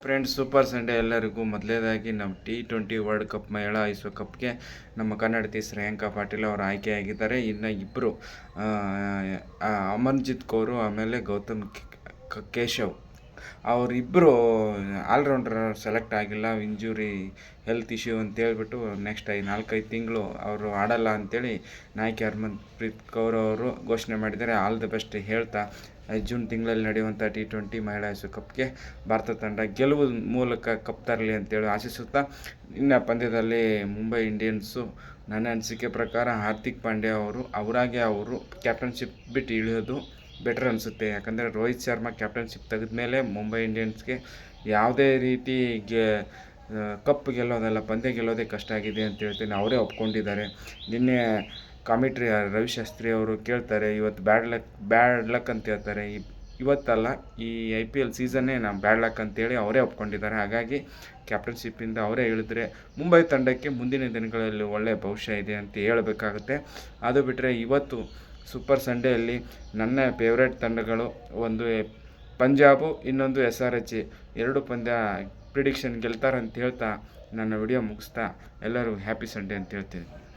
Friends, super Sunday ಎಲ್ಲರಿಗೂ. ಮೊದಲೇದಾಗಿ ನಮ್ಮ T20 ವರ್ಲ್ಡ್ ಕಪ್ ಮಹಿಳಾ ವಿಶ್ವಕಪ್ಗೆ ನಮ್ಮ ಕನ್ನಡತಿ ಶ್ರೇಯಾಂಕಾ ಪಾಟೀಲ್ ಅವರು ಆಯ್ಕೆಯಾಗಿದ್ದಾರೆ. ಇನ್ನು ಇಬ್ಬರು ಅಮನ್ಜಿತ್ ಕೌರ್ ಆಮೇಲೆ ಗೌತಮ್ ಕೇಶವ್ ಅವರಿಬ್ಬರು ಆಲ್ರೌಂಡರ್ ಸೆಲೆಕ್ಟ್ ಆಗಿಲ್ಲ. ಇಂಜುರಿ ಹೆಲ್ತ್ ಇಶ್ಯೂ ಅಂತೇಳ್ಬಿಟ್ಟು ನೆಕ್ಸ್ಟ್ 4-5 ತಿಂಗಳು ಅವರು ಆಡಲ್ಲ ಅಂತೇಳಿ ನಾಯಕಿ ಹರ್ಮನ್ಪ್ರೀತ್ ಕೌರ್ ಅವರು ಘೋಷಣೆ ಮಾಡಿದ್ದಾರೆ. ಆಲ್ ದ ಬೆಸ್ಟ್ ಹೇಳ್ತಾ ಜೂನ್ ತಿಂಗಳಲ್ಲಿ ನಡೆಯುವಂಥ T20 ಮಹಿಳಾ ವಿಶ್ವಕಪ್ಗೆ ಭಾರತ ತಂಡ ಗೆಲುವು ಮೂಲಕ ಕಪ್ ತರಲಿ ಅಂತೇಳಿ ಆಶಿಸುತ್ತಾ, ಇನ್ನು ಪಂದ್ಯದಲ್ಲಿ ಮುಂಬೈ ಇಂಡಿಯನ್ಸು ನನ್ನ ಅನಿಸಿಕೆ ಪ್ರಕಾರ ಹಾರ್ದಿಕ್ ಪಾಂಡ್ಯ ಅವರಾಗೆ ಅವರು ಕ್ಯಾಪ್ಟನ್ಶಿಪ್ ಬಿಟ್ಟು ಇಳಿಯೋದು ಬೆಟರ್ ಅನಿಸುತ್ತೆ. ಯಾಕಂದರೆ ರೋಹಿತ್ ಶರ್ಮಾ ಕ್ಯಾಪ್ಟನ್ಶಿಪ್ ತೆಗೆದ ಮೇಲೆ ಮುಂಬೈ ಇಂಡಿಯನ್ಸ್ಗೆ ಯಾವುದೇ ರೀತಿ ಕಪ್ ಗೆಲ್ಲೋದಲ್ಲ, ಪಂದ್ಯ ಗೆಲ್ಲೋದೇ ಕಷ್ಟ ಆಗಿದೆ ಅಂತ ಹೇಳ್ತೀನಿ. ಅವರೇ ಒಪ್ಕೊಂಡಿದ್ದಾರೆ. ನಿನ್ನೆ ಕಾಮಿಟ್ರಿ ರವಿಶಾಸ್ತ್ರಿ ಅವರು ಕೇಳ್ತಾರೆ, ಇವತ್ತು ಬ್ಯಾಡ್ ಲಕ್ ಅಂತ ಹೇಳ್ತಾರೆ. ಇವತ್ತಲ್ಲ, ಈ IPL ಸೀಸನ್ನೇ ನಾವು ಬ್ಯಾಡ್ ಲಕ್ ಅಂತೇಳಿ ಅವರೇ ಒಪ್ಕೊಂಡಿದ್ದಾರೆ. ಹಾಗಾಗಿ ಕ್ಯಾಪ್ಟನ್ಶಿಪ್ಪಿಂದ ಅವರೇ ಇಳಿದ್ರೆ ಮುಂಬೈ ತಂಡಕ್ಕೆ ಮುಂದಿನ ದಿನಗಳಲ್ಲಿ ಒಳ್ಳೆಯ ಭವಿಷ್ಯ ಇದೆ ಅಂತ ಹೇಳಬೇಕಾಗುತ್ತೆ. ಅದು ಬಿಟ್ಟರೆ ಇವತ್ತು ಸೂಪರ್ ಸಂಡೇಯಲ್ಲಿ ನನ್ನ ಫೇವ್ರೇಟ್ ತಂಡಗಳು ಒಂದು ಪಂಜಾಬು, ಇನ್ನೊಂದು SRH, ಎರಡು ಪಂದ್ಯ ಪ್ರಿಡಿಕ್ಷನ್ ಗೆಲ್ತಾರಂತ ಹೇಳ್ತಾ ನನ್ನ ವಿಡಿಯೋ ಮುಗಿಸ್ತಾ ಎಲ್ಲರಿಗೂ ಹ್ಯಾಪಿ ಸಂಡೇ ಅಂತ ಹೇಳ್ತೀನಿ.